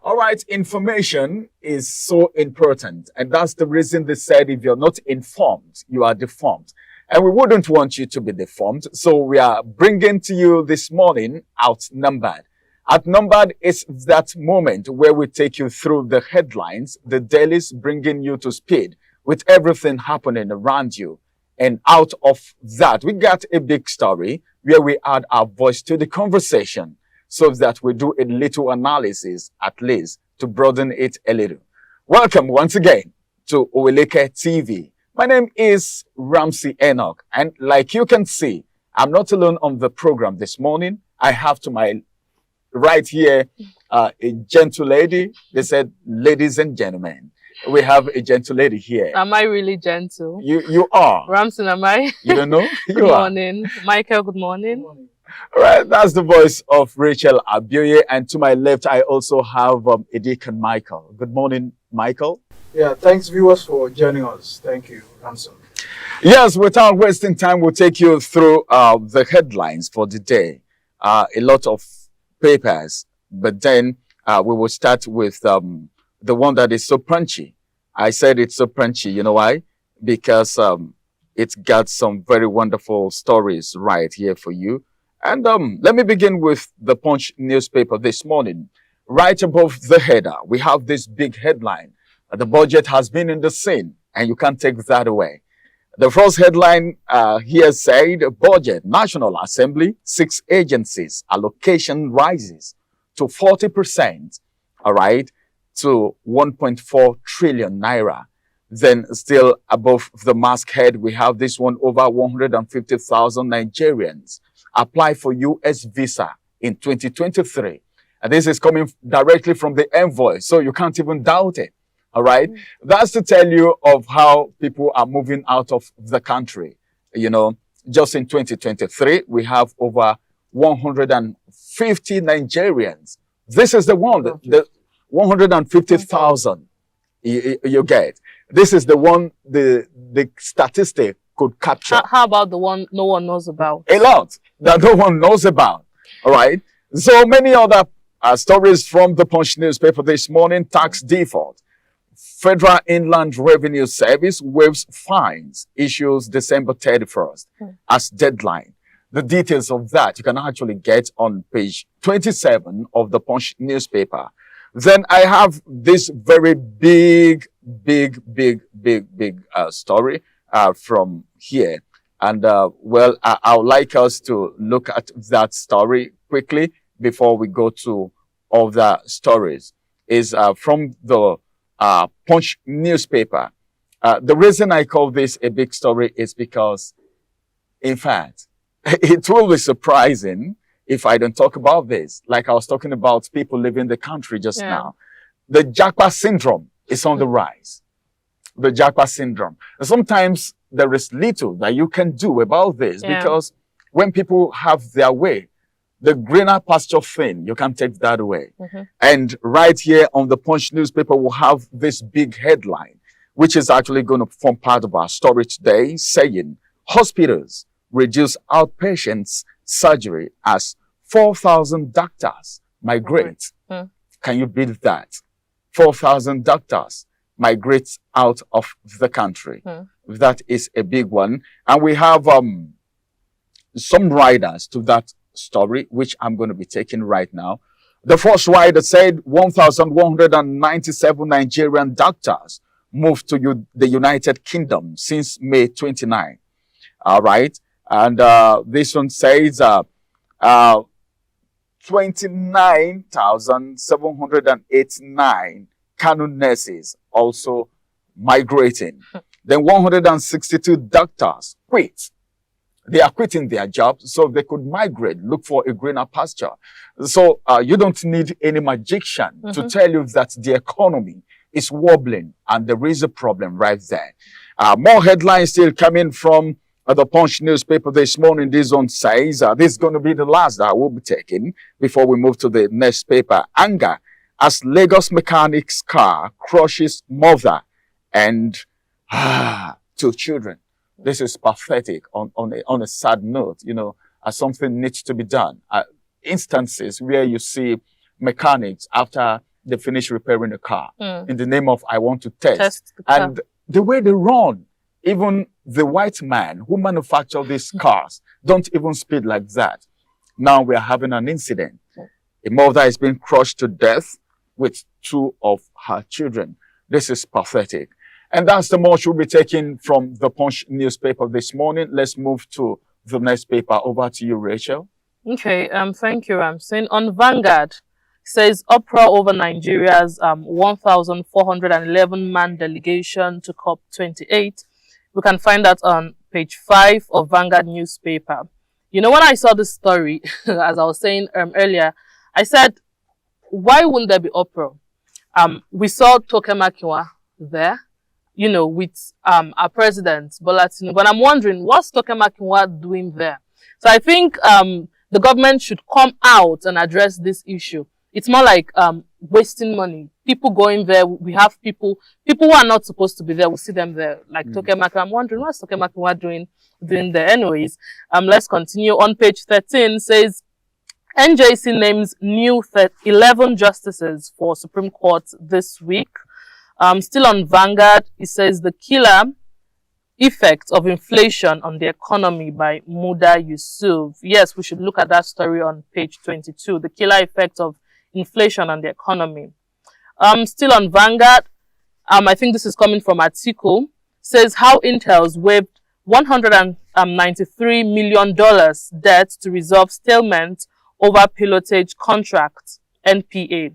All right, information is so important. And that's the reason they said if you're not informed, you are deformed. And we wouldn't want you to be deformed. So we are bringing to you this morning Outnumbered. Outnumbered is that moment where we take you through the headlines, the dailies, bringing you to speed with everything happening around you. And out of that, we got a big story where we add our voice to the conversation so that we do a little analysis, at least, to broaden it a little. Welcome once again to Oweleketv. My name is Ramsey Enoch, and like you can see, I'm not alone on the program this morning. I have to my right here a gentle lady. They said, ladies and gentlemen, we have a gentle lady here. Am I really gentle? You are. Ramson, am I? You don't know? Good morning. Michael, good morning. Good morning. All right, that's the voice of Rachel Abioye. And to my left, I also have Edikon Michael. Good morning, Michael. Yeah, thanks viewers for joining us. Thank you, Ramson. Yes, without wasting time, we'll take you through the headlines for the day. A lot of papers, but then we will start with the one that is so punchy. I said it's so punchy, you know why? Because it's got some very wonderful stories right here for you. And let me begin with the Punch newspaper this morning. Right above the header, we have this big headline. The budget has been in the scene, and you can't take that away. The first headline here said, budget, National Assembly, 6 agencies, allocation rises to 40%, all right, to 1.4 trillion naira. Then still above the masthead, we have this one, over 150,000 Nigerians apply for US visa in 2023. And this is coming directly from the envoy, so you can't even doubt it. All right. That's to tell you of how people are moving out of the country. You know, just in 2023, we have over 150 Nigerians. This is the one, the 150,000 you get. This is the one the statistic could capture. How about the one no one knows about? A lot that no one knows about. All right. So many other stories from the Punch newspaper this morning. Tax default. Federal Inland Revenue Service waives fines, issues December 31st as deadline. The details of that you can actually get on page 27 of the Punch newspaper. Then I have this very big story from here. And well, I would like us to look at that story quickly before we go to other stories. Is from the Punch newspaper. The reason I call this a big story is because, in fact, it will be surprising if I don't talk about this. Like I was talking about people leaving the country just now. The Japa syndrome is on the rise. The Japa syndrome. Sometimes there is little that you can do about this because when people have their way, the greener pasture thing, you can't take that away. And right here on the Punch newspaper, we'll have this big headline, which is actually going to form part of our story today, saying hospitals reduce outpatients surgery as 4,000 doctors migrate. Can you beat that? 4,000 doctors migrate out of the country. That is a big one. And we have some riders to that story, which I'm going to be taking right now. The first rider said 1,197 Nigerian doctors moved to the United Kingdom since May 29. All right. And this one says 29,789 Kanu nurses also migrating. Then 162 doctors quit. They are quitting their jobs so they could migrate, look for a greener pasture. So you don't need any magician to tell you that the economy is wobbling and there is a problem right there. More headlines still coming from the Punch newspaper this morning. This one says, this is going to be the last that I will be taking before we move to the next paper. Anger as Lagos mechanic's car crushes mother and 2 children. This is pathetic on a sad note, you know, something needs to be done. Instances where you see mechanics, after they finish repairing the car Mm. in the name of I want to test. Test the car. And the way they run, even the white man who manufactured these cars don't even speed like that. Now we are having an incident. A mother is being crushed to death with 2 of her children. This is pathetic. And that's the most we'll be taking from the Punch newspaper this morning. Let's move to the next paper. Over to you, Rachel. Okay, thank you, Ramsin. On Vanguard, says uproar over Nigeria's 1,411-man delegation to COP28. We can find that on page 5 of Vanguard newspaper. You know, when I saw this story, as I was saying earlier, I said, why wouldn't there be uproar? We saw Toke Makinwa there, you know, with our president, Bola Tinubu. But I'm wondering, what's Toke Makinwa doing there? So I think the government should come out and address this issue. It's more like wasting money. People going there, we have people who are not supposed to be there, we see them there. Like Toke Makinwa. I'm wondering, what's Toke Makinwa doing there? Anyways, let's continue. On page 13 says, NJC names new 11 justices for Supreme Court this week. Still on Vanguard, it says the killer effect of inflation on the economy by Muda Yusuf. Yes, we should look at that story on page 22. The killer effect of inflation on the economy. Still on Vanguard, I think this is coming from Article, says how Intel's waived $193 million debt to resolve stalemate over pilotage contract, NPA.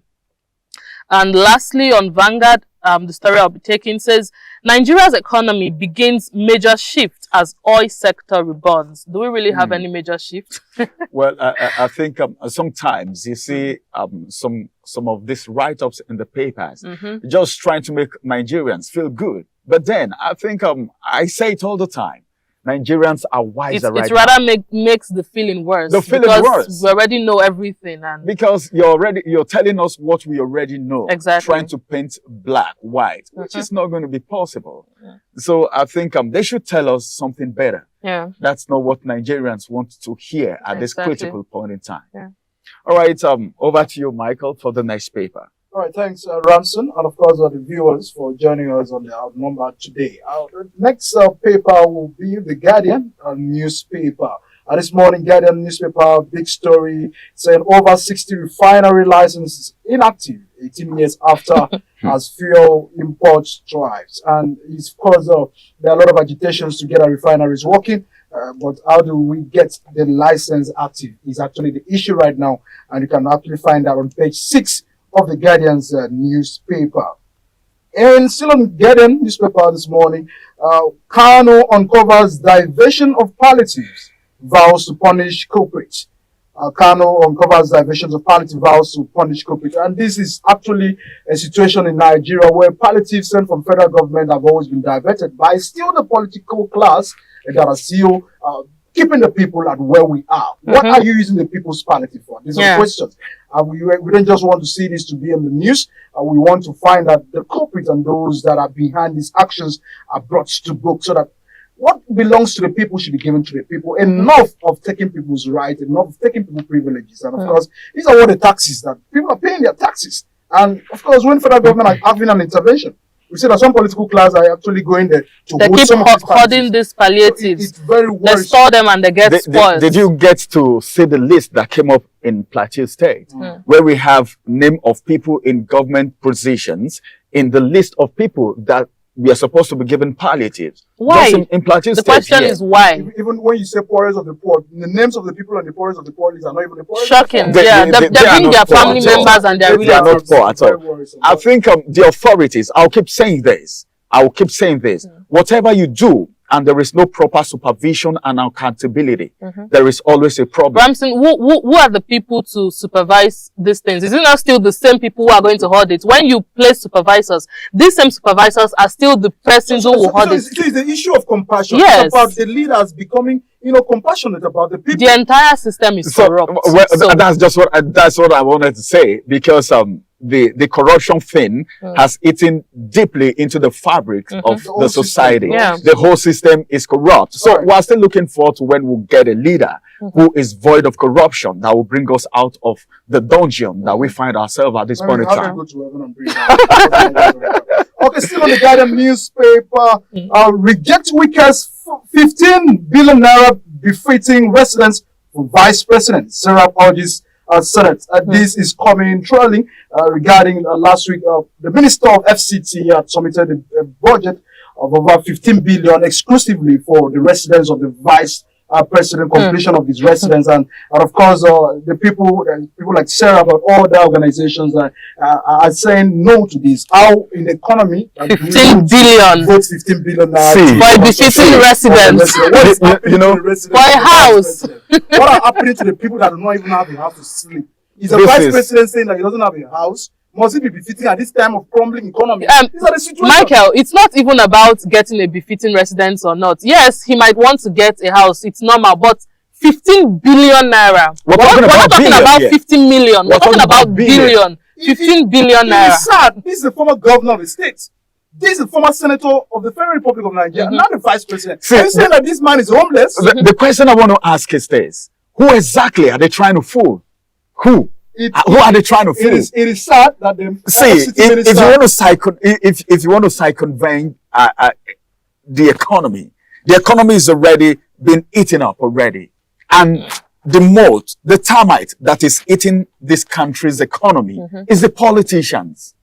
And lastly, on Vanguard, the story I'll be taking says, Nigeria's economy begins major shift as oil sector rebounds. Do we really have any major shift? Well, I think sometimes you see some of these write-ups in the papers just trying to make Nigerians feel good. But then I think I say it all the time. Nigerians are wiser right now. It rather makes the feeling worse. The feeling worse. We already know everything. And because you're telling us what we already know. Exactly. Trying to paint black, white, which is not going to be possible. Yeah. So I think they should tell us something better. Yeah. That's not what Nigerians want to hear at this critical point in time. Yeah. All right, over to you, Michael, for the next paper. All right, thanks, Ranson, and of course, the viewers for joining us on the Outnumbered today. Our next paper will be the Guardian newspaper. This morning, Guardian newspaper, big story saying over 60 refinery licenses inactive 18 years after as fuel import thrives. And it's because there are a lot of agitations to get our refineries working. But how do we get the license active is actually the issue right now. And you can actually find that on page 6 of the Guardian's newspaper. And still on Guardian newspaper this morning, Kano uncovers diversion of palliatives, vows to punish culprits. Kano uncovers diversions of palliative, vows to punish culprits. And this is actually a situation in Nigeria where palliatives sent from federal government have always been diverted by still the political class that are still keeping the people at where we are. What are you using the people's palliative for? These are the questions. We don't just want to see this to be in the news. We want to find that the culprits and those that are behind these actions are brought to book so that what belongs to the people should be given to the people. Enough of taking people's rights, enough of taking people's privileges. And of course, these are all the taxes that people are paying their taxes. And of course, when federal government are having an intervention, we see that some political class are actually going there to they keep hoarding these palliatives. It's very worrisome. They store them and they get spoiled. Did you get to see the list that came up in Plateau State, where we have name of people in government positions in the list of people that we are supposed to be given palliatives? Why? In Plateau State, the question is why? Even when you say poorest of the poor, the names of the people on the poorest of the poor list are not even the poorest. Shocking. They bring their family members and their relatives. They are not poor at all. I think the authorities, I'll keep saying this. Whatever you do, and there is no proper supervision and accountability, there is always a problem. Ramson, who are the people to supervise these things? Is it not still the same people who are going to audit? When you place supervisors, these same supervisors are still the persons who will audit. It is the issue of compassion. Yes. It's about the leaders becoming compassionate about the people. The entire system is corrupt. Well, So, that's what I wanted to say, because the corruption thing has eaten deeply into the fabric of the society. Yeah. The whole system is corrupt. So we're still looking forward to when we'll get a leader who is void of corruption, that will bring us out of the dungeon that we find ourselves at this point in time. Go to heaven and bring that. Okay, still on the Guardian newspaper, reject Wike's 15 billion naira befitting residents for Vice President. Sarah urges Senate. This is coming trailing regarding last week. The Minister of FCT had submitted a budget of over 15 billion exclusively for the residents of the Vice President, completion of his residence, and of course the people like Sarah, but all the organizations are saying no to this. How in the economy 15 billion vote 15 billion for a befitting residents. What is happening to the residents? For a house. What are happening to the people that do not even have a house to sleep? Is a vice president saying that he doesn't have a house? Must it be befitting at this time of crumbling economy? These are the situations. Michael, it's not even about getting a befitting residence or not. Yes, he might want to get a house. It's normal, but 15 billion naira. We're not talking about 15 million. We're talking about billion. 15 billion naira. It's sad. This is the former governor of the state. This is the former senator of the Federal Republic of Nigeria, not the vice president. Are you saying that this man is homeless? The question I want to ask is this: who exactly are they trying to fool? Who are they trying to fool? It is sad that the if you want to circumvent the economy is already been eaten up already, and the mold, the termite that is eating this country's economy is the politicians.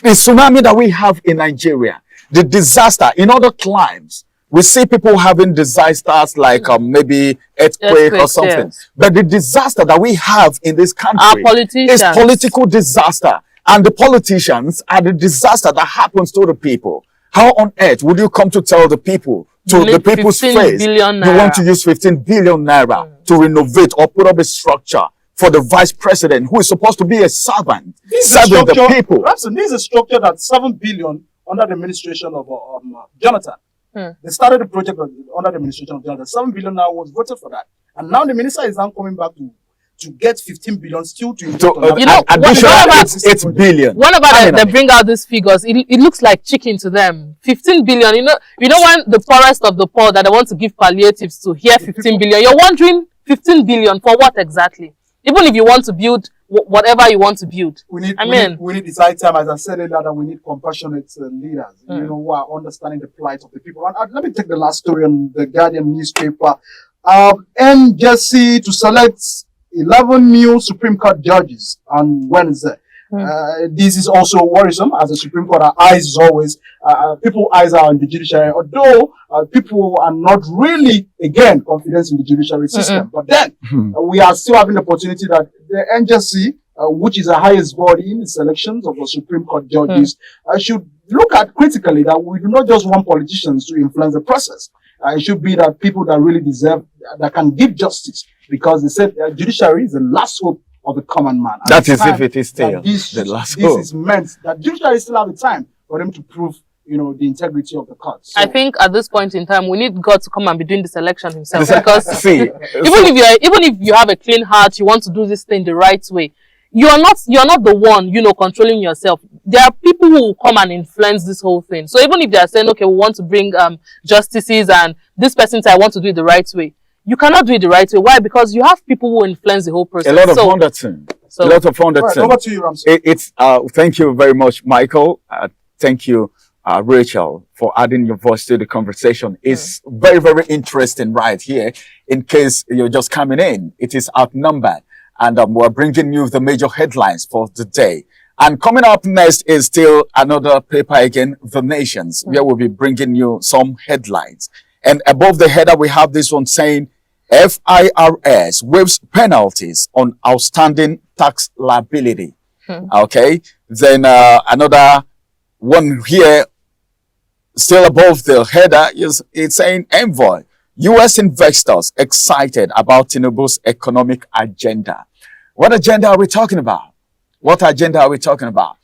The tsunami that we have in Nigeria, the disaster in other climes. We see people having disasters like maybe earthquake or something. Yes. But the disaster that we have in this country is political disaster. And the politicians are the disaster that happens to the people. How on earth would you come to tell the people, to the people's face, you want to use 15 billion naira to renovate or put up a structure for the vice president who is supposed to be a servant, serving the people? This is a structure that's 7 billion under the administration of Jonathan. They started the project under the administration of Jonathan. 7 billion now was voted for that. And now the minister is now coming back to get 15 billion still to additional 8 billion. Whenever they bring out these figures, it looks like chicken to them. 15 billion, you know when the poorest of the poor that they want to give palliatives to hear 15 billion, you're wondering 15 billion for what exactly? Even if you want to build whatever you want to build. We need this high time, as I said earlier, that we need compassionate leaders, who are understanding the plight of the people. And let me take the last story on the Guardian newspaper. NJC to select 11 new Supreme Court judges on Wednesday. This is also worrisome, as the Supreme Court, our eyes always, people's eyes are on the judiciary, although people are not really, again, confident in the judiciary system. But then, we are still having the opportunity that the NJC, which is the highest body in the selections of the Supreme Court judges, should look at critically that we do not just want politicians to influence the process. It should be that people that really deserve, that can give justice, because they said judiciary is the last hope of the common man. That is if it is still the last hope. This is meant that judiciary still have the time for them to prove, the integrity of the court. So, I think at this point in time, we need God to come and be doing this election himself. Because even if you have a clean heart, you want to do this thing the right way, you're not the one, controlling yourself. There are people who will come and influence this whole thing. So even if they are saying, okay, we want to bring justices and this person says, I want to do it the right way, you cannot do it the right way. Why? Because you have people who influence the whole process. A lot of wonderful. Right, over to you, Ramsey. Thank you very much, Michael. Thank you, Rachel, for adding your voice to the conversation. It's very, very interesting right here. In case you're just coming in, it is Outnumbered. And we're bringing you the major headlines for the day. And coming up next is still another paper again, The Nations, where we'll be bringing you some headlines. And above the header, we have this one saying, FIRS waives penalties on outstanding tax liability. Okay. Then another one here, still above the header, it's saying Envoy. U.S. investors excited about Tinubu's economic agenda. What agenda are we talking about? What agenda are we talking about?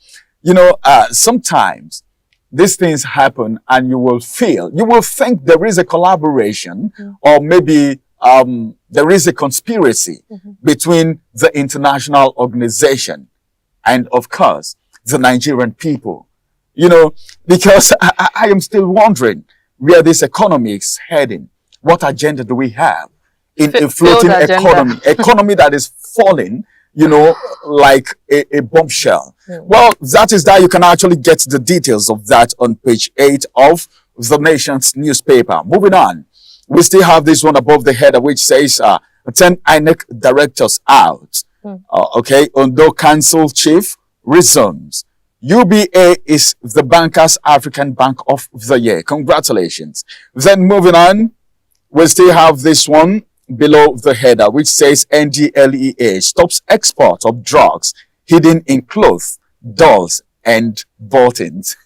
Sometimes these things happen and you will think there is a collaboration or maybe there is a conspiracy between the international organization and, of course, the Nigerian people. You know, because I am still wondering where this economy is heading. What agenda do we have in a floating economy that is falling, you know, like a bombshell? Well, that is that. You can actually get the details of that on page 8 of the Nation's newspaper. Moving on, we still have this one above the header which says 10 INEC directors out. Okay, Ondo Council chief resumes. UBA is the Bankers African Bank of the Year. Congratulations. Then moving on, we still have this one below the header which says NDLEA stops export of drugs hidden in clothes, dolls and buttons.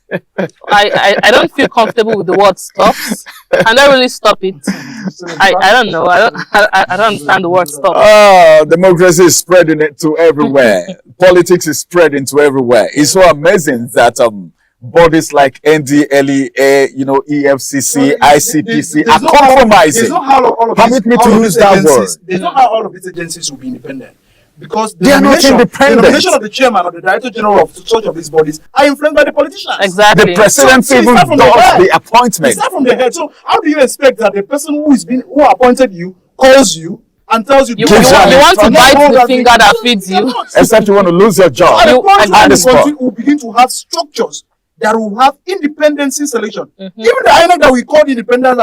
I don't feel comfortable with the word stops. Can I really stop it? I don't know. I don't understand the word stop. Oh, democracy is spreading it to everywhere. Politics is spreading to everywhere. It's so amazing that bodies like NDLEA, you know, EFCC, ICPC are compromising. Permit me to use that word. There's not how all of these agencies will be independent. Because they are not independent. The nomination of the chairman or the director general of such of these bodies are influenced by the politicians. Exactly. The president even does the appointment. It's not from the head. So how do you expect that the person who appointed you calls you and tells you you want to bite the finger that feeds you? Except you want to lose your job. The country will begin to have structures that will have independence in selection. Even the INEC that we call independence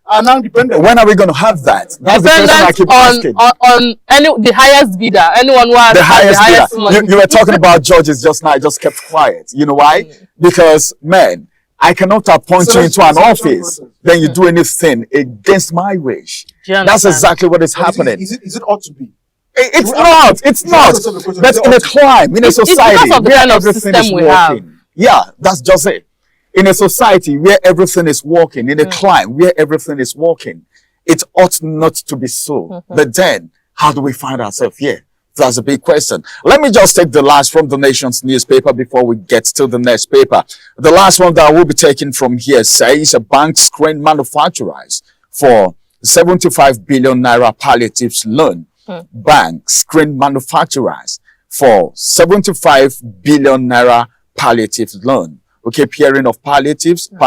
are now dependent. When are we going to have that? That's the question I keep asking. On the highest bidder, anyone who has the highest bidder. money. You were talking about judges just now. I just kept quiet. You know why? Because, man, I cannot appoint you into an office, then you do anything against my wish. That's exactly what is happening. Is it ought to be? It's not. It's not. That's in a climate, in a society where everything is working. Yeah, that's just it. In a society where everything is working, in a climate where everything is working, it ought not to be so. But then, how do we find ourselves here? That's a big question. Let me just take the last from the Nation's newspaper before we get to the next paper. The last one that will be taken from here says a bank screened manufacturers for 75 billion naira palliatives loan. Bank screened manufacturers for 75 billion naira palliatives loan. We keep hearing of palliatives. We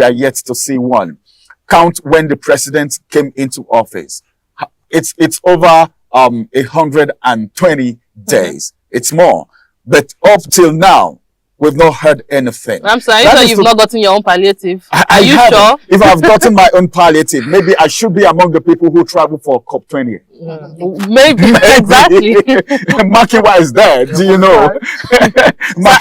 are yet to see one. Count when the president came into office. It's over 120 days. It's more. But up till now, we've not heard anything. I'm sorry, so you've not gotten your own palliative. Are you sure? If I've gotten my own palliative, maybe I should be among the people who travel for COP20. Maybe. Exactly. Makiwa is there. Do you know?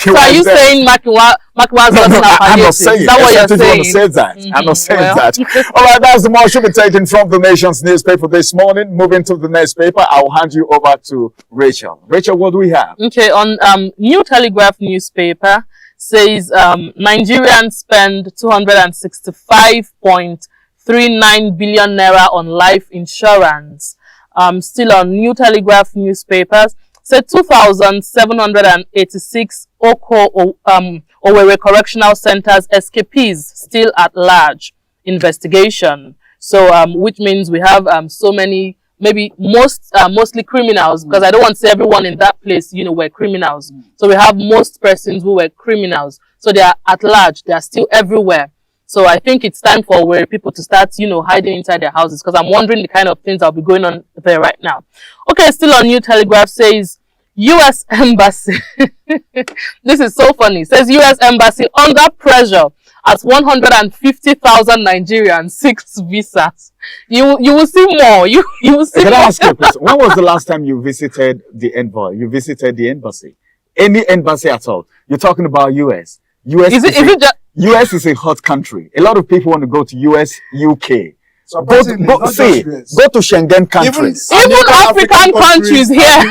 So are you saying Makiwa's gotten a palliative? I'm not saying. Is that what you're saying? Say that. I'm not saying that. All right, that's the more should be taken from the Nation's newspaper this morning. Moving to the next paper, I'll hand you over to Rachel. Rachel, what do we have? Okay, on New Telegraph newspaper says Nigerians spend 265.39 billion naira on life insurance. Still on New Telegraph newspapers, said 2,786 Owerri Correctional Centers escapees still at large investigation. So, which means we have so many, maybe mostly criminals, because I don't want to say everyone in that place, you know, were criminals. So we have most persons who were criminals. So they are at large. They are still everywhere. So I think it's time for where people to start, you know, hiding inside their houses, because I'm wondering the kind of things that'll be going on there right now. Okay, still on New Telegraph says U.S. Embassy. This is so funny. Says U.S. Embassy under pressure as 150,000 Nigerians seek visas. You will see more. You will see Can more. I ask you a question? When was the last time you visited the envoy? You visited the embassy? Any embassy at all? You're talking about U.S. US is a hot country. A lot of people want to go to US, UK. So go to Schengen countries. Even African countries here.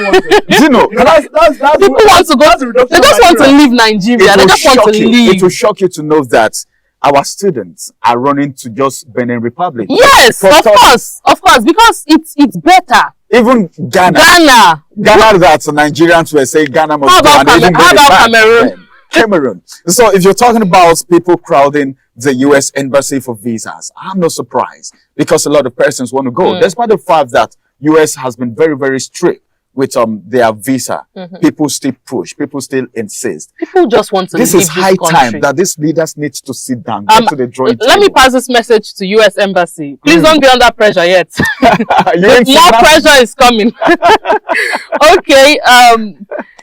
You know, people want to go. They just want to leave Nigeria. They just want to leave. It will shock you to know that our students are running to just Benin Republic. Yes, of course, because it's better. Even Ghana that Nigerians were saying Ghana must go. How about Cameroon? Cameroon. So if you're talking about people crowding the US embassy for visas, I'm not surprised because a lot of persons want to go, despite the fact that US has been very, very strict with their visa. People still push, people still insist. People just want to This leave is high country. time that these leaders need to sit down, get to the drawing table. Let me pass this message to US Embassy. Please don't be under pressure yet. More pressure is coming. Okay.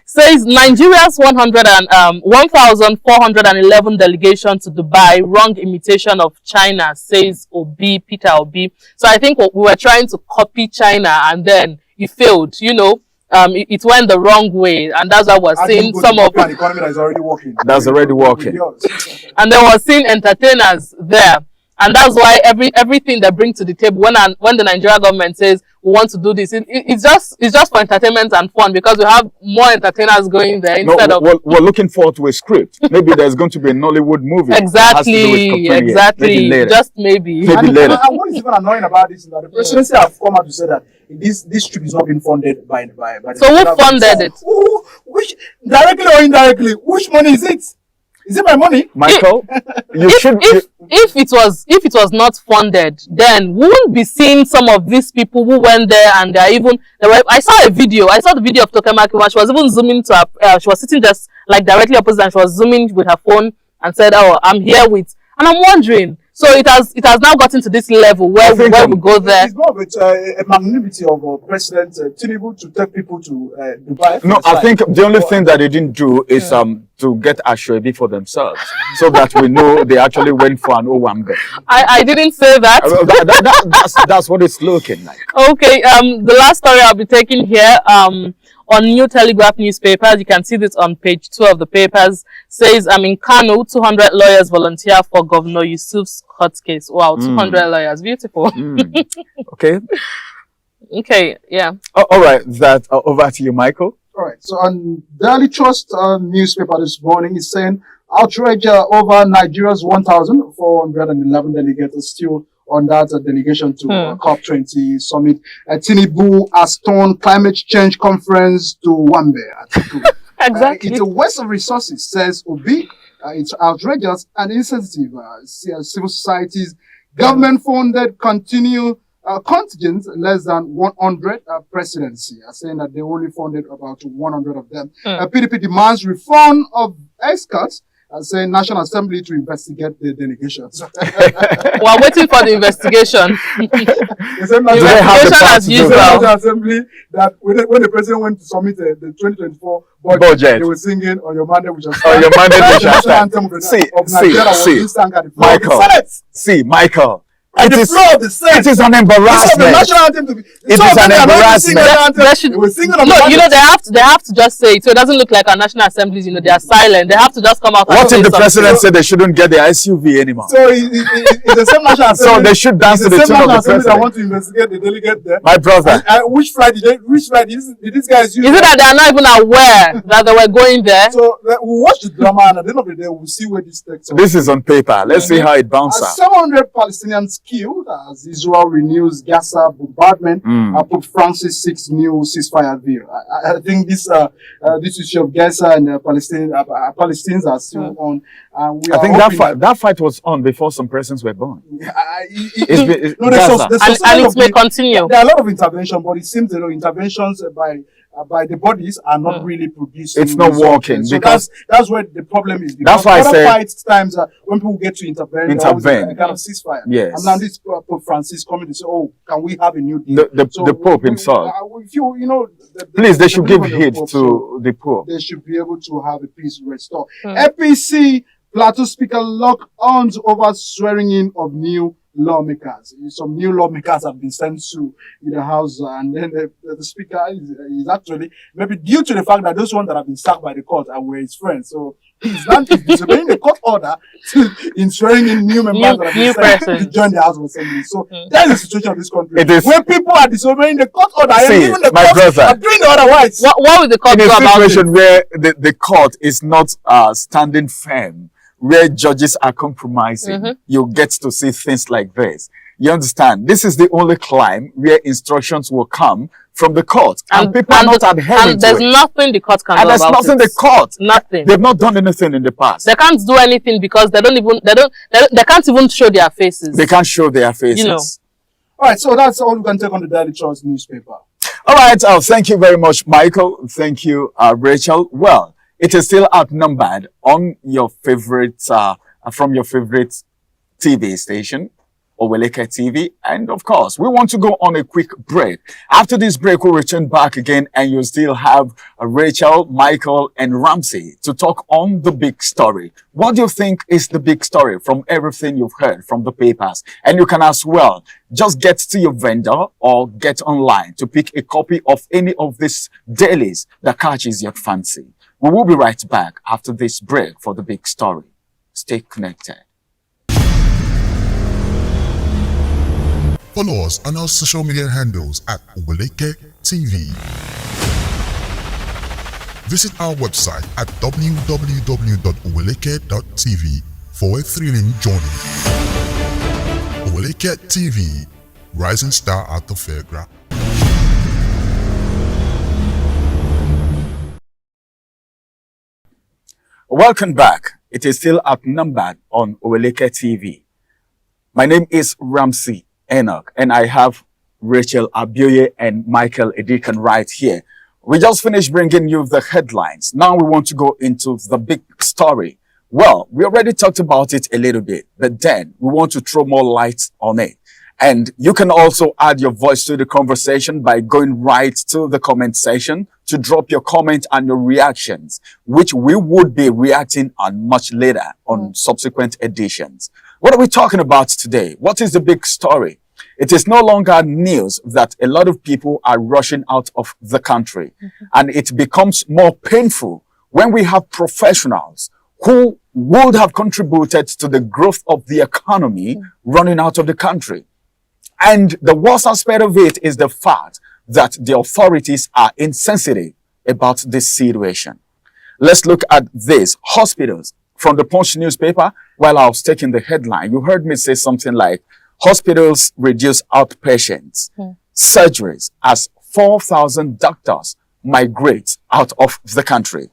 Says Nigeria's 1,411 delegation to Dubai, wrong imitation of China, says Peter Obi. So I think we were trying to copy China and then it failed, you know. It went the wrong way, and that's why we're seeing some of an economy that is already working. That's already working. And then we're seeing entertainers there. And that's why everything they bring to the table, when the Nigerian government says we want to do this, it's just for entertainment and fun, because we have more entertainers going there instead of. We're looking forward to a script. Maybe there's going to be a Nollywood movie. Exactly. Maybe just maybe. Maybe later. And what is even annoying about this is that the presidency have come out to say that this trip is not being funded by the. So who funded it? Which directly or indirectly? Which money is it? Is it my money? Michael, if it was not funded, then we wouldn't be seeing some of these people who went there and they were. I saw the video of Tokemaki when she was even zooming to her. She was sitting just like directly opposite, and she was zooming with her phone and said, "Oh, I'm here with." And I'm wondering. So it has now gotten to this level where we go there. It's more of a magnanimity of President Tinubu to take people to Dubai. No, I think the only thing that they didn't do is to get Ashwebi for themselves, so that we know they actually went for an OWAMBE. I didn't say that. That's what it's looking like. Okay. The last story I'll be taking here on New Telegraph newspapers, you can see this on page 2 of the papers, says in Kano, 200 lawyers volunteer for Governor Yusuf's court case. Wow, 200 lawyers. Beautiful. Okay. Okay, yeah. All right, over to you, Michael. All right, so on Daily Trust newspaper this morning is saying outrage over Nigeria's 1,411 delegates still on that delegation to COP20 summit. Tinubu has turned climate change conference to Wambe. Exactly. It's a waste of resources, says Obi. It's outrageous and insensitive. Civil societies, government-funded contingents, less than 100 presidency, saying that they only funded about 100 of them. PDP demands reform of escorts, saying National Assembly to investigate the delegations. We're waiting for the investigation. Investigation as usual. National Assembly that when the president went to submit the 2024 budget, they were singing "On Your Mandate We Shall Stand." On Your Mandate We Shall Stand. Michael. It is an embarrassment. It is an embarrassment. They have to just say it, so it doesn't look like our national assemblies. They are silent. They have to just come out. What if the president said they shouldn't get the SUV anymore? So it's the same national assembly. So they should dance to the tune of the president. I want to investigate the delegate there. My brother. Which flight did these guys use? Is it that they are not even aware that they were going there? So we'll watch the drama, and at the end of the day, we'll see where this takes us. This is on paper. Let's see how it bounces. 700 Palestinians killed as Israel renews Gaza bombardment. Pope Francis 6 new ceasefire deal. I think this issue of Gaza and Palestinians are still on. I think that fight was on before some persons were born. And it may continue. There are a lot of intervention, but it seems interventions by the bodies are not really producing. It's not working. So that's where the problem is. That's why I say fights times when people get to intervene. A kind of ceasefire. Yes. And now this Pope Francis coming to say, "Oh, can we have a new deal?" The Pope himself. Please, they should give heed to the Pope. They should be able to have a peace restored. APC Plateau Speaker lock arms over swearing in of new lawmakers. Some new lawmakers have been sent to the House, and then the Speaker is actually, maybe due to the fact that those ones that have been sacked by the court were his friends. So he's disobeying the court order in swearing in new members that have been sent to join the House of Assembly. So that's the situation of this country. When people are disobeying the court order, and even the court are doing the otherwise. What would the court do about it? In a situation where the court is not standing firm, where judges are compromising, you get to see things like this. You understand? This is the only climb where instructions will come from the court, and people are not adhering and there's to it. nothing the court can And do there's about nothing it. the court. Nothing. They've not done anything in the past. They can't do anything because they can't even show their faces. They can't show their faces. You know. All right, so that's all we can take on the Daily Trust newspaper. All right. Thank you very much, Michael. Thank you, Rachel. Well, it is still outnumbered on your favorite, from your favorite TV station, Oweleketv. And of course, we want to go on a quick break. After this break, we'll return back again and you'll still have Rachel, Michael, and Ramsey to talk on the big story. What do you think is the big story from everything you've heard from the papers? And you can as well just get to your vendor or get online to pick a copy of any of these dailies that catches your fancy. We will be right back after this break for the big story. Stay connected. Follow us on our social media handles at Oweleketv. Visit our website at www.oweleket.tv for a thrilling journey. Oweleketv, rising star at the fairground. Welcome back. It is still outnumbered on Oweleketv. My name is Ramsey Enoch, and I have Rachel Abioye and Michael Edikan right here. We just finished bringing you the headlines. Now we want to go into the big story. Well, we already talked about it a little bit, but then we want to throw more light on it. And you can also add your voice to the conversation by going right to the comment section to drop your comment and your reactions, which we would be reacting on much later on subsequent editions. What are we talking about today? What is the big story? It is no longer news that a lot of people are rushing out of the country. And it becomes more painful when we have professionals who would have contributed to the growth of the economy running out of the country. And the worst aspect of it is the fact that the authorities are insensitive about this situation. Let's look at this. Hospitals. From the Punch newspaper, while I was taking the headline, you heard me say something like, hospitals reduce outpatients, surgeries as 4,000 doctors migrate out of the country.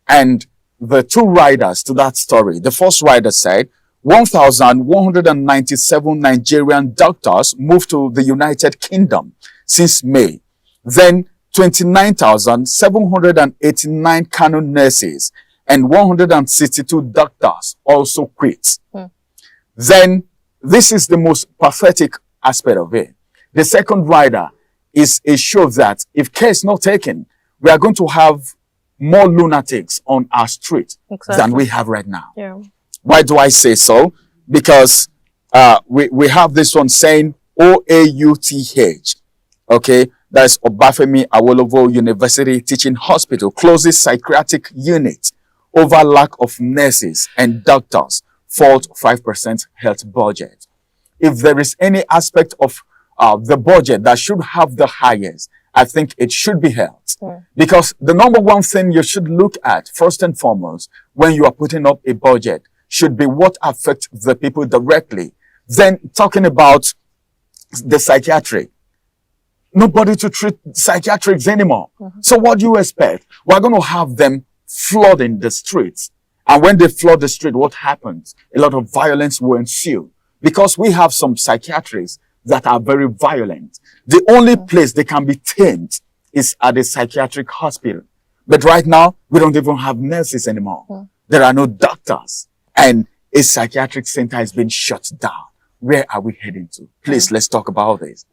And the two riders to that story, the first rider said, 1,197 Nigerian doctors moved to the United Kingdom since May. Then 29,789 Kano nurses and 162 doctors also quit. Then this is the most pathetic aspect of it. The second rider is a show that if care is not taken, we are going to have more lunatics on our street than we have right now. Yeah. Why do I say so? Because we have this one saying OAUTH. Okay, that's Obafemi Awolowo University Teaching Hospital closes psychiatric unit over lack of nurses and doctors, fault 5% health budget. If there is any aspect of the budget that should have the highest, I think it should be health. Because the number one thing you should look at, first and foremost, when you are putting up a budget, should be what affects the people directly. Then talking about the psychiatric, nobody to treat psychiatrics anymore. So what do you expect? We're going to have them flooding the streets. And when they flood the street, what happens? A lot of violence will ensue. Because we have some psychiatrists that are very violent. The only place they can be tamed is at a psychiatric hospital. But right now, we don't even have nurses anymore. There are no doctors. And a psychiatric center has been shut down. Where are we heading to? Please, let's talk about this.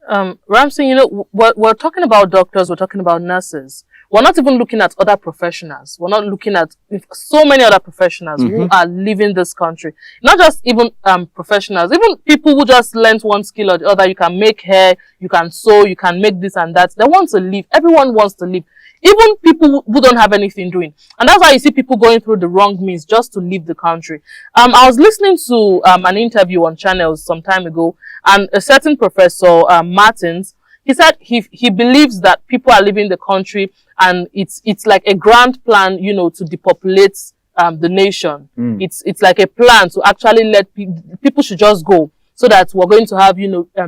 Ramsey, you know, we're talking about doctors, we're talking about nurses. We're not even looking at other professionals. We're not looking at so many other professionals who are leaving this country. Not just even professionals, even people who just learned one skill or the other. You can make hair, you can sew, you can make this and that. They want to leave. Everyone wants to leave. Even people who don't have anything doing. And that's why you see people going through the wrong means just to leave the country. I was listening to an interview on channels some time ago, and a certain professor, Martins, he said he believes that people are leaving the country and it's like a grand plan, you know, to depopulate the nation. It's like a plan to actually let people should just go. so that we're going to have,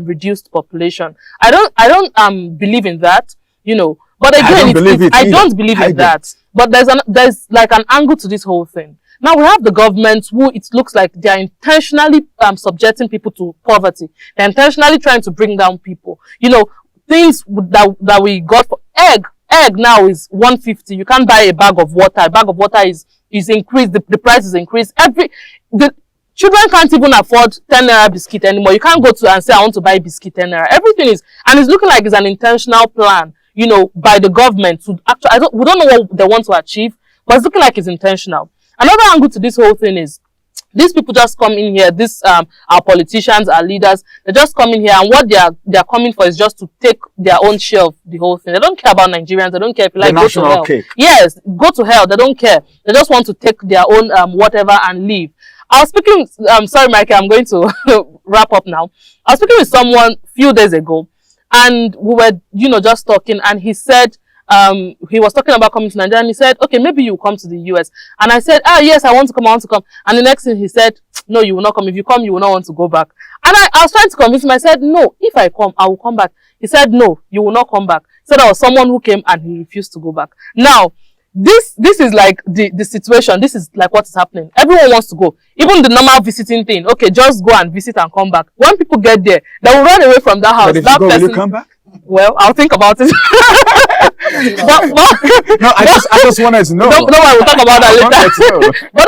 reduced population. I don't believe in that, but again, I don't believe in that. But there's like an angle to this whole thing. Now we have the government who it looks like they are intentionally subjecting people to poverty. They're intentionally trying to bring down people. Things that we got for egg now is 150. You can't buy a bag of water. A bag of water is increased. The price is increased. The children can't even afford 10 naira biscuit anymore. You can't go to and say, I want to buy biscuit 10 naira. Everything is, and it's looking like it's an intentional plan, by the government to actually, we don't know what they want to achieve, but it's looking like it's intentional. Another angle to this whole thing is, these people just come in here, our politicians, our leaders, they just come in here, and what they're coming for is just to take their own share of the whole thing. They don't care about Nigerians. They don't care if you like go to hell. Cake. Yes, go to hell. They don't care. They just want to take their own whatever and leave. I was speaking, sorry, Michael, I'm going to wrap up now. I was speaking with someone a few days ago, and we were, just talking, and he said, he was talking about coming to Nigeria, and he said, okay, maybe you come to the US. And I said, yes, I want to come. And the next thing he said, no, you will not come. If you come, you will not want to go back. And I was trying to convince him. I said, no, if I come, I will come back. He said, no, you will not come back. He said there was someone who came and he refused to go back. Now, this is like the situation. This is like what is happening. Everyone wants to go. Even the normal visiting thing. Okay, just go and visit and come back. When people get there, they will run away from that house. But if you go, will you come back? Well, I'll think about it. No, I just wanted to know. No, we'll talk about that later. But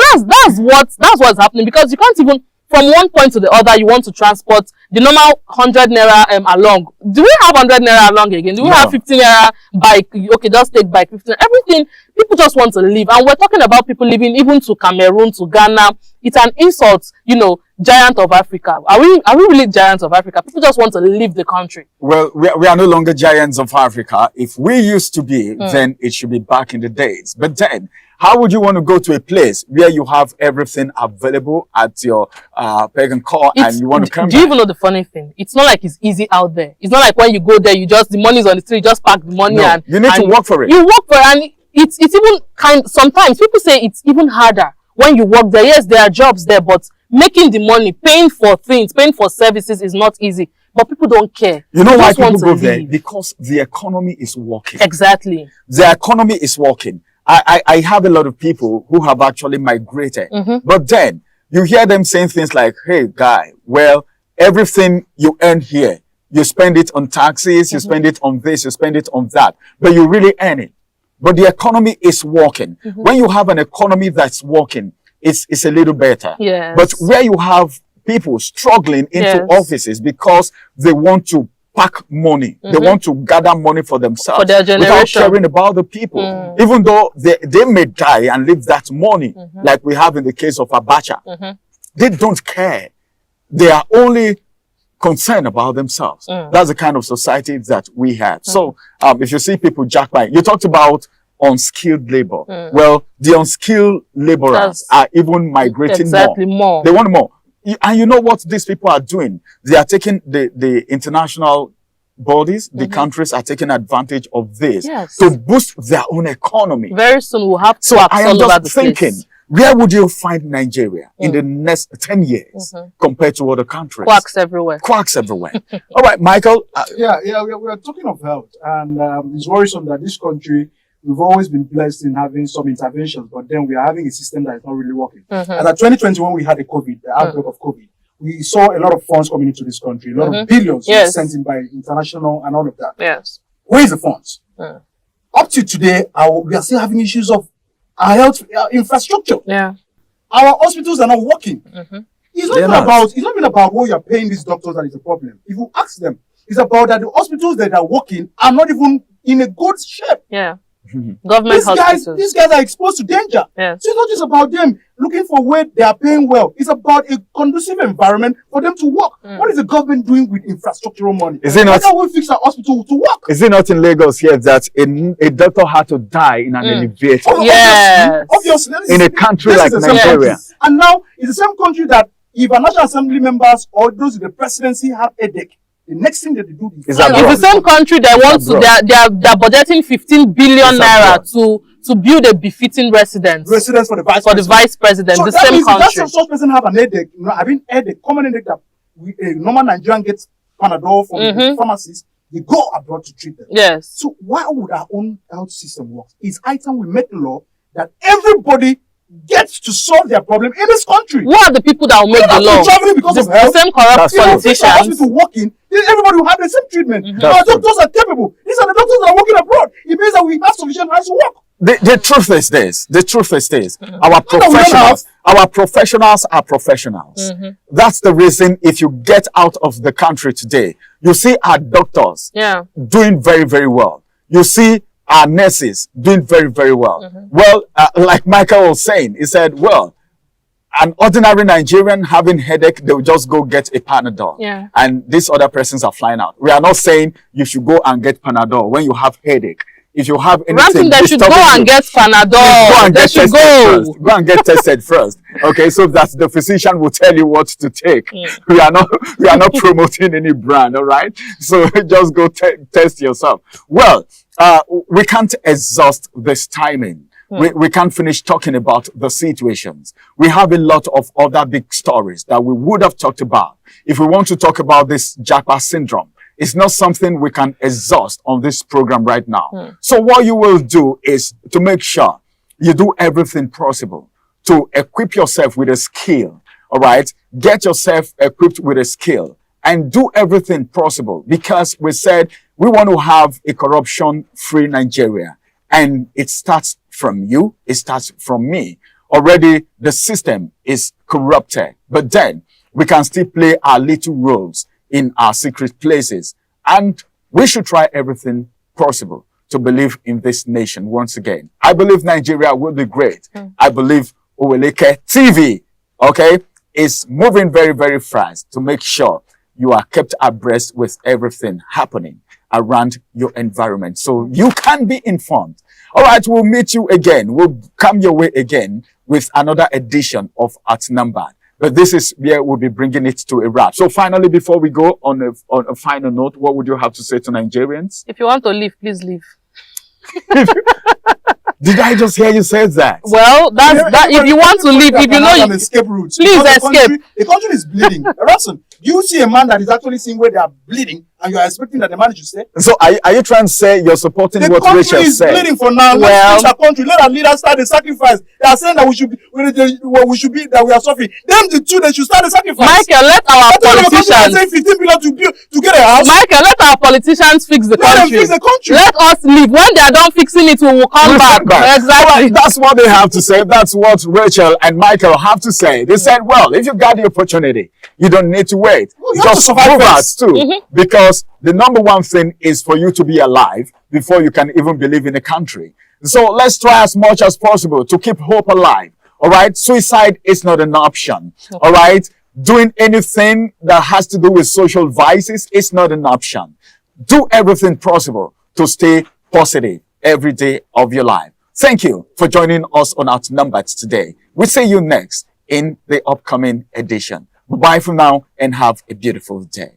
that's what's happening, because you can't even, from one point to the other, you want to transport the normal 100 naira along. Do we have 100 naira along again? Do we have 15 naira bike? Okay, just take bike 15. Everything, people just want to live. And we're talking about people living even to Cameroon, to Ghana. It's an insult, giant of Africa. Are we really giants of Africa? People just want to leave the country. Well, we are no longer giants of Africa. If we used to be, then it should be back in the days. But then, how would you want to go to a place where you have everything available at your pagan call and you want to come back? Do you even know the funny thing? It's not like it's easy out there. It's not like when you go there, the money's on the street, you just pack the money. No, you need to work for it. You work for it, and it's even sometimes people say it's even harder when you work there. Yes, there are jobs there, but making the money, paying for things, paying for services is not easy. But people don't care. You know why people go there? Because the economy is working. Exactly. The economy is working. I have a lot of people who have actually migrated. But then you hear them saying things like, hey, guy, well, everything you earn here, you spend it on taxes, you spend it on this, you spend it on that, but you really earn it. But the economy is working. When you have an economy that's working, it's a little better. Yes. But where you have people struggling into offices because they want to pack money, they want to gather money for themselves, for their generation, without caring about the people, even though they may die and leave that money, like we have in the case of Abacha. They don't care. They are only concerned about themselves. That's the kind of society that we had. So if you see people jackpot, you talked about unskilled labor. Well, the unskilled laborers are even migrating more. They want more. And you know what these people are doing? They are taking the international bodies, the countries are taking advantage of this to boost their own economy. Very soon we'll have to. So I am just thinking, where would you find Nigeria in the next 10 years compared to other countries? Quacks everywhere. Quacks everywhere. All right, Michael. We are talking of health, and it's worrisome that this country, we've always been blessed in having some interventions, but then we are having a system that is not really working. And at 2020, when we had the outbreak of COVID, we saw a lot of funds coming into this country, a lot of billions sent in by international and all of that. Yes. Where is the funds? Up to today, we are still having issues of our health infrastructure. Yeah. Our hospitals are not working. It's not even about what you are paying these doctors that is a problem. If you ask them, it's about that the hospitals that are working are not even in a good shape. Yeah. Government hospitals. These guys are exposed to danger. Yeah. So it's not just about them looking for where they are paying well. It's about a conducive environment for them to work. What is the government doing with infrastructural money? Is it not? Why don't we fix our hospital to work? Is it not in Lagos here that a doctor had to die in an elevator? Obviously. In a country like Nigeria. And now, it's the same country that if a National Assembly members or those in the presidency have a headache, the next thing that they do is it's the same country that wants to, they're budgeting 15 billion naira to build a befitting residence for the vice president. So the same country. If that such person have an headache, common headache that a normal Nigerian gets Panadol from the pharmacies, they go abroad to treat them. Yes. So why would our own health system work? It's high time we make a law that everybody gets to solve their problem in this country. Who are the people that will make the law? Traveling because of health. The same corrupt politicians. Hospital working, everybody will have the same treatment. Our doctors are capable. These are the doctors that are working abroad. It means that we have sufficient hands to work. The truth is this. The truth is this. Our professionals are professionals. That's the reason if you get out of the country today, you see our doctors doing very, very well. You see our nurses doing very, very well. Well, like Michael was saying, he said, well, an ordinary Nigerian having headache, they'll just go get a Panadol. And these other persons are flying out. We are not saying you should go and get Panadol when you have headache. If you have anything, they should go and get Panadol. Go and get tested first. Okay, so that the physician will tell you what to take. We are not promoting any brand, all right? So just go test yourself. Well, we can't exhaust this timing. We can't finish talking about the situations. We have a lot of other big stories that we would have talked about. If we want to talk about this Japa syndrome, it's not something we can exhaust on this program right now. So what you will do is to make sure you do everything possible to equip yourself with a skill. All right. Get yourself equipped with a skill and do everything possible, because we said we want to have a corruption-free Nigeria, and it starts from you. It starts from me. Already the system is corrupted, but then we can still play our little roles in our secret places. And we should try everything possible to believe in this nation once again. I believe Nigeria will be great. I believe Oweleketv, okay, is moving very, very fast to make sure you are kept abreast with everything happening around your environment, so you can be informed. All right, we'll meet you again. We'll come your way again with another edition of OutNumbered. But this is where we'll be bringing it to a wrap. So finally, before we go on a final note, what would you have to say to Nigerians? If you want to leave, please leave. Did I just hear you say that? Well, that. If you want to leave, if you know you escape route, please escape. The country is bleeding. Ransom, you see a man that is actually seeing where they are bleeding, and you are expecting that the man should stay? So are you trying to say you're supporting what Rachel said? The country is bleeding for now. Let's finish our country. Let our leaders start the sacrifice. They are saying that that we are suffering. Them the two, they should start the sacrifice. Michael, let our politicians say 15 billion to get a house. Michael, let our politicians fix the country. Fix the country. Let us leave. When they are done fixing it, we will come back. Exactly. That's what they have to say. That's what Rachel and Michael have to say. They said, well, if you got the opportunity, you don't need to wait. Just move out too. Because the number one thing is for you to be alive before you can even believe in the country. So let's try as much as possible to keep hope alive. All right. Suicide is not an option. All right. Doing anything that has to do with social vices is not an option. Do everything possible to stay positive every day of your life. Thank you for joining us on OutNumbered today. We'll see you next in the upcoming edition. Bye for now and have a beautiful day.